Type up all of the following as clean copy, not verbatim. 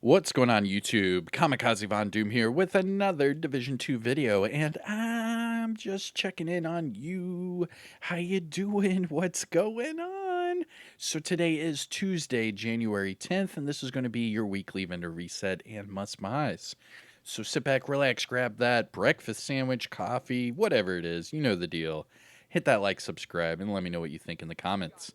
What's going on YouTube? Kamikazevondoom here with another Division 2 video, and I'm just checking in on you. How you doing? What's going on? So today is Tuesday, January 10th, and this is going to be your weekly vendor reset and must-buys. So sit back, relax, grab that breakfast sandwich, coffee, whatever it is, you know the deal. Hit that like, subscribe, and let me know what you think in the comments.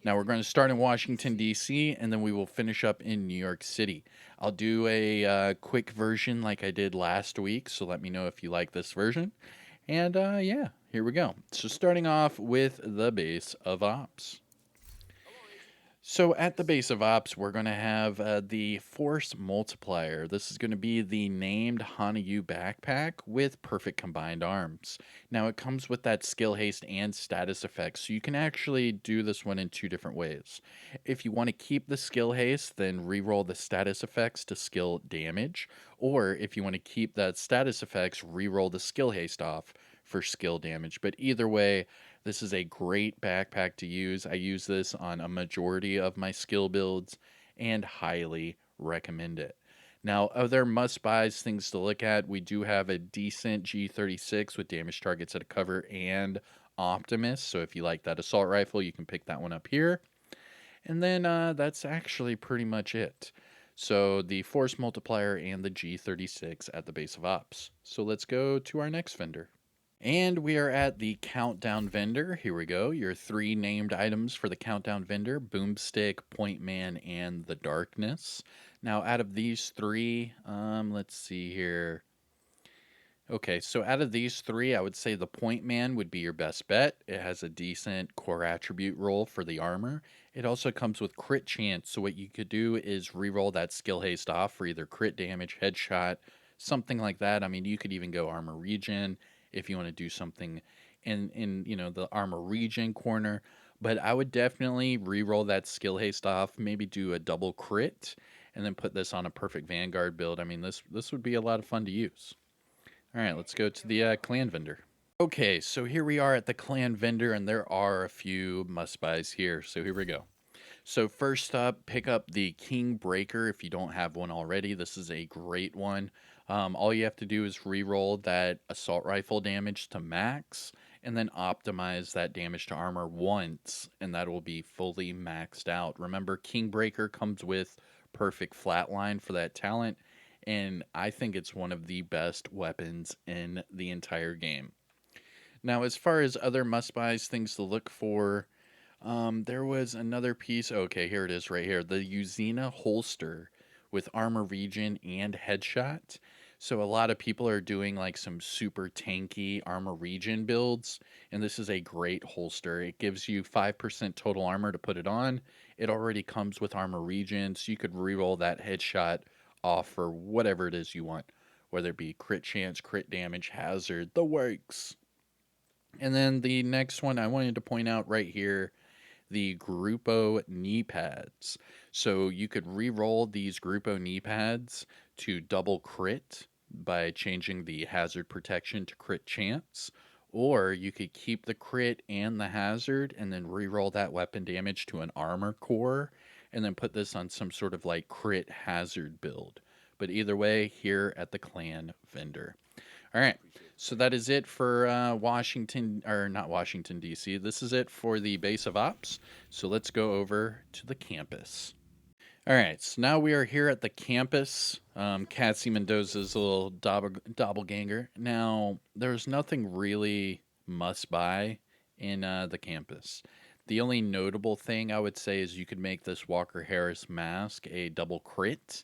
Now we're going to start in Washington, D.C., and then we will finish up in New York City. I'll do a quick version like I did last week, so let me know if you like this version. And yeah, here we go. So starting off with the base of ops. So at the base of ops, we're going to have the Force Multiplier. This is going to be the named Hanayu backpack with perfect combined arms. Now it comes with that skill haste and status effects, so you can actually do this one in two different ways. If you want to keep the skill haste, then reroll the status effects to skill damage, or if you want to keep that status effects, reroll the skill haste off for skill damage. But either way, this is a great backpack to use. I use this on a majority of my skill builds and highly recommend it. Now, other must-buys, things to look at, we do have a decent G36 with damage targets at a cover and Optimus. So if you like that assault rifle, you can pick that one up here. And then that's actually pretty much it. So the Force Multiplier and the G36 at the base of ops. So let's go to our next vendor. And we are at the countdown vendor. Here we go. Your three named items for the countdown vendor: Boomstick, Point Man, and the Darkness. Now, out of these three, let's see here. Okay, so out of these three, I would say the Point Man would be your best bet. It has a decent core attribute roll for the armor. It also comes with crit chance, so what you could do is reroll that skill haste off for either crit damage, headshot, something like that. I mean, you could even go armor regen if you want to do something in the armor regen corner. But I would definitely reroll that skill haste off, maybe do a double crit, and then put this on a perfect Vanguard build. I mean, this would be a lot of fun to use. All right, let's go to the clan vendor. Okay, so here we are at the clan vendor, and there are a few must-buys here. So here we go. So first up, pick up the King Breaker if you don't have one already. This is a great one. All you have to do is re-roll that assault rifle damage to max, and then optimize that damage to armor once, and that will be fully maxed out. Remember, King Breaker comes with perfect flatline for that talent, and I think it's one of the best weapons in the entire game. Now, as far as other must-buys, things to look for, there was another piece. Okay, here it is right here. The Uzina holster with armor regen and headshot. So a lot of people are doing like some super tanky armor regen builds, and this is a great holster. It gives you 5% total armor to put it on. It already comes with armor regen, so you could reroll that headshot off for whatever it is you want, whether it be crit chance, crit damage, hazard, the works. And then the next one I wanted to point out right here, the Grupo knee pads. So you could re-roll these Grupo knee pads to double crit by changing the hazard protection to crit chance, or you could keep the crit and the hazard and then re-roll that weapon damage to an armor core and then put this on some sort of like crit hazard build. But either way, here at the clan vendor. All right, so that is it for Washington, or not Washington, D.C. This is it for the base of ops. So let's go over to the campus. All right, so now we are here at the campus. Cassie Mendoza's little doppelganger. Now, there's nothing really must-buy in the campus. The only notable thing I would say is you could make this Walker Harris mask a double crit.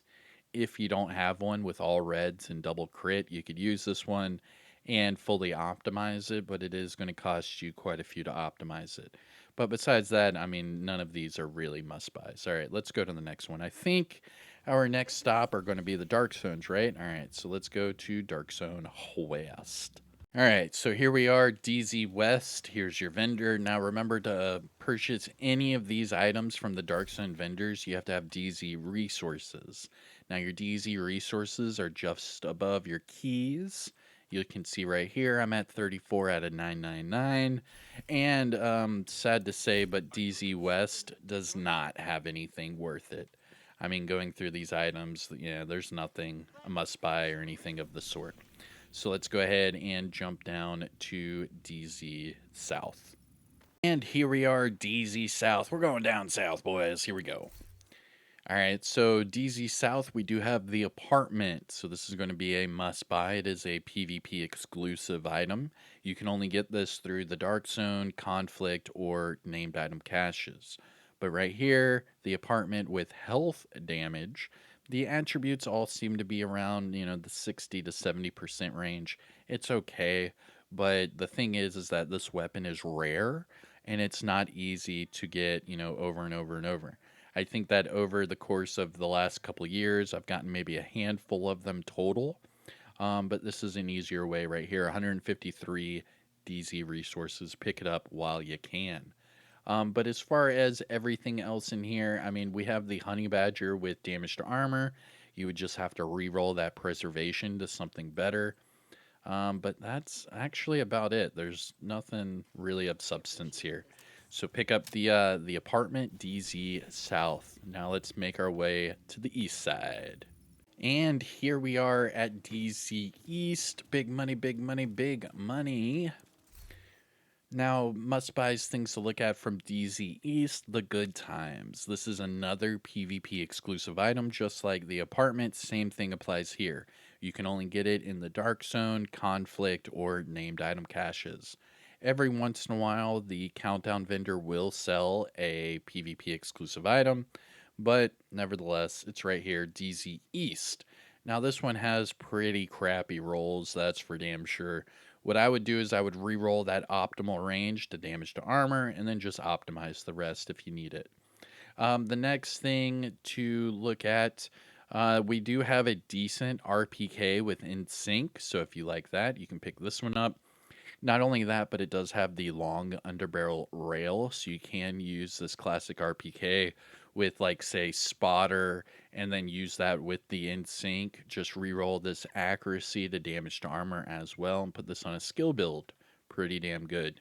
If you don't have one with all reds and double crit, you could use this one and fully optimize it, but it is going to cost you quite a few to optimize it. But besides that, I mean, none of these are really must-buys. All right, let's go to the next one. I think our next stop are going to be the Dark Zones, right? All right, so let's go to Dark Zone West. All right, so here we are, DZ West. Here's your vendor. Now remember, to purchase any of these items from the Dark Zone vendors, you have to have DZ resources. Now your DZ resources are just above your keys. You can see right here, I'm at 34 out of 999. And sad to say, but DZ West does not have anything worth it. I mean, going through these items, yeah, there's nothing a must buy or anything of the sort. So let's go ahead and jump down to DZ South. And here we are, DZ South. We're going down south, boys. Here we go. All right, so DZ South, we do have the apartment. So this is going to be a must buy. It is a PvP exclusive item. You can only get this through the Dark Zone, Conflict, or named item caches. But right here, the apartment with health damage, the attributes all seem to be around, the 60 to 70% range. It's okay, but the thing is that this weapon is rare and it's not easy to get, over and over and over. I think that over the course of the last couple of years, I've gotten maybe a handful of them total. But this is an easier way right here. 153 DZ resources. Pick it up while you can. But as far as everything else in here, I mean, we have the Honey Badger with damage to armor. You would just have to re-roll that preservation to something better. But that's actually about it. There's nothing really of substance here. So pick up the apartment DZ South. Now let's make our way to the east side. And here we are at DZ East. Big money, big money, big money. Now, must buys things to look at from DZ East, the good times. This is another PvP exclusive item, just like the apartment. Same thing applies here. You can only get it in the Dark Zone, Conflict, or named item caches. Every once in a while, the Countdown vendor will sell a PvP exclusive item, but nevertheless, it's right here, DZ East. Now, this one has pretty crappy rolls, that's for damn sure. What I would do is I would re-roll that optimal range to damage to armor and then just optimize the rest if you need it. The next thing to look at, we do have a decent RPK with InSync, so if you like that, you can pick this one up. Not only that, but it does have the long underbarrel rail, so you can use this classic RPK with, like, say, Spotter, and then use that with the InSync. Just re-roll this accuracy to damage to armor as well, and put this on a skill build. Pretty damn good.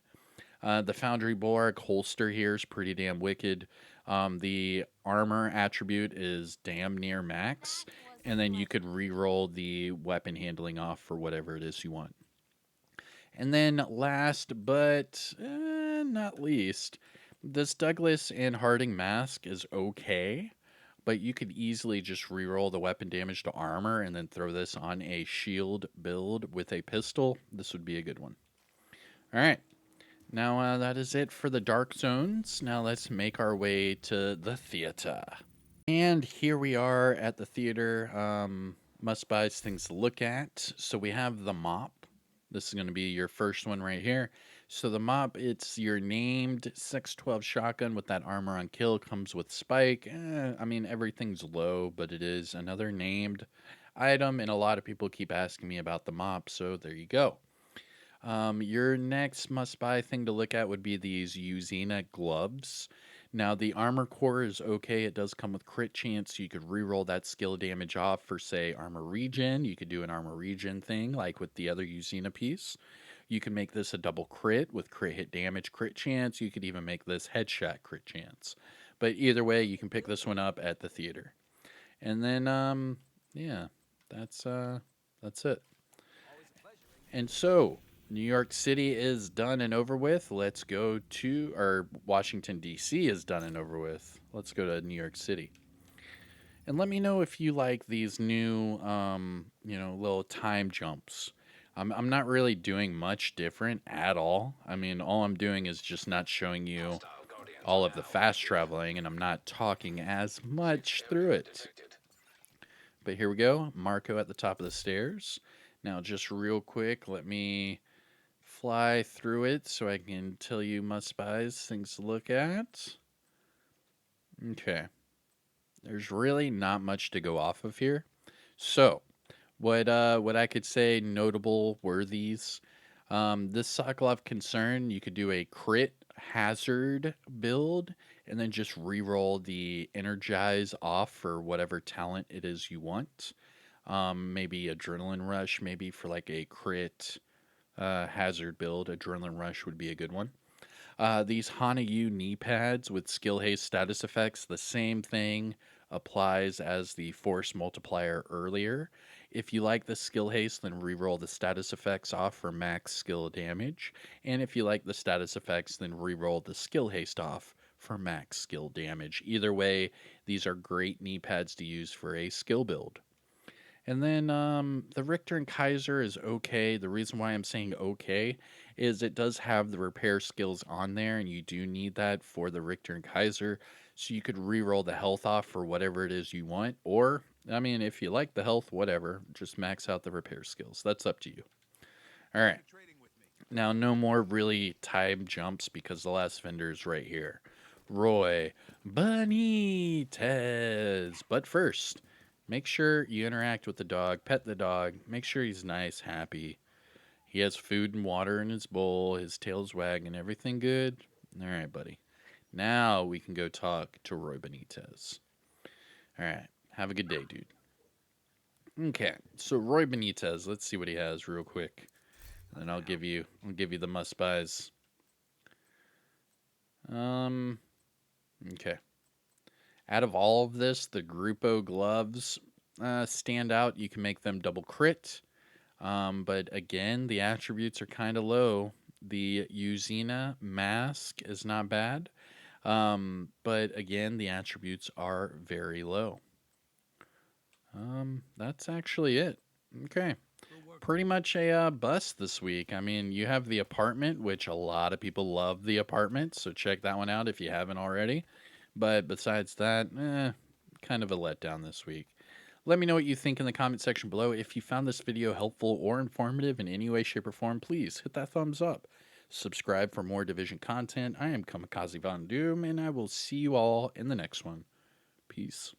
The Foundry Borg holster here is pretty damn wicked. The armor attribute is damn near max, and then you could re-roll the weapon handling off for whatever it is you want. And then last but not least, this Douglas and Harding mask is okay, but you could easily just reroll the weapon damage to armor and then throw this on a shield build with a pistol. This would be a good one. All right. Now that is it for the Dark Zones. Now let's make our way to the theater. And here we are at the theater. Must buys things to look at. So we have the mop. This is going to be your first one right here. So the mop, it's your named 612 shotgun with that armor on kill. Comes with spike. I mean, everything's low, but it is another named item. And a lot of people keep asking me about the mop, so there you go. Your next must-buy thing to look at would be these Uzina gloves. Now, the armor core is okay. It does come with crit chance. So you could reroll that skill damage off for, say, armor regen. You could do an armor regen thing like with the other Uzina piece. You can make this a double crit with crit hit damage, crit chance. You could even make this headshot crit chance. But either way, you can pick this one up at the theater. And then, yeah, that's it. And so, New York City is done and over with. Let's go to, or Washington, D.C. is done and over with. Let's go to New York City. And let me know if you like these new, little time jumps. I'm not really doing much different at all. I mean, all I'm doing is just not showing you all of the fast traveling, and I'm not talking as much through it. But here we go. Marco at the top of the stairs. Now, just real quick, let me fly through it so I can tell you must buys, things to look at. Okay. There's really not much to go off of here. So, what I could say notable worthies. This Sokolov Concern, you could do a crit hazard build and then just re-roll the energize off for whatever talent it is you want. Maybe adrenaline rush, maybe for like a crit hazard build. Adrenaline rush would be a good one. These Hana U knee pads with skill haste status effects, the same thing. applies as the force multiplier earlier. If you like the skill haste, then reroll the status effects off for max skill damage. And if you like the status effects, then reroll the skill haste off for max skill damage. Either way, these are great knee pads to use for a skill build. And then the Richter and Kaiser is okay. The reason why I'm saying okay is it does have the repair skills on there, and you do need that for the Richter and Kaiser. So you could re-roll the health off for whatever it is you want. Or, I mean, if you like the health, whatever, just max out the repair skills. That's up to you. All right. Now, no more really time jumps because the last vendor is right here. Roy Benitez. But first, make sure you interact with the dog, pet the dog, make sure he's nice, happy. He has food and water in his bowl, his tail's wagging, everything good? All right, buddy. Now we can go talk to Roy Benitez. All right, have a good day, dude. Okay, so Roy Benitez, let's see what he has real quick. And then I'll give you the must buys. Okay. Out of all of this, the Grupo gloves stand out. You can make them double crit. But again, the attributes are kind of low. The Uzina mask is not bad. But again, the attributes are very low. That's actually it. Okay. Pretty much a bust this week. I mean, you have the apartment, which a lot of people love the apartment, so check that one out if you haven't already. But besides that, kind of a letdown this week. Let me know what you think in the comment section below. If you found this video helpful or informative in any way, shape, or form, please hit that thumbs up. Subscribe for more Division content. I am Kamikazevondoom, and I will see you all in the next one. Peace.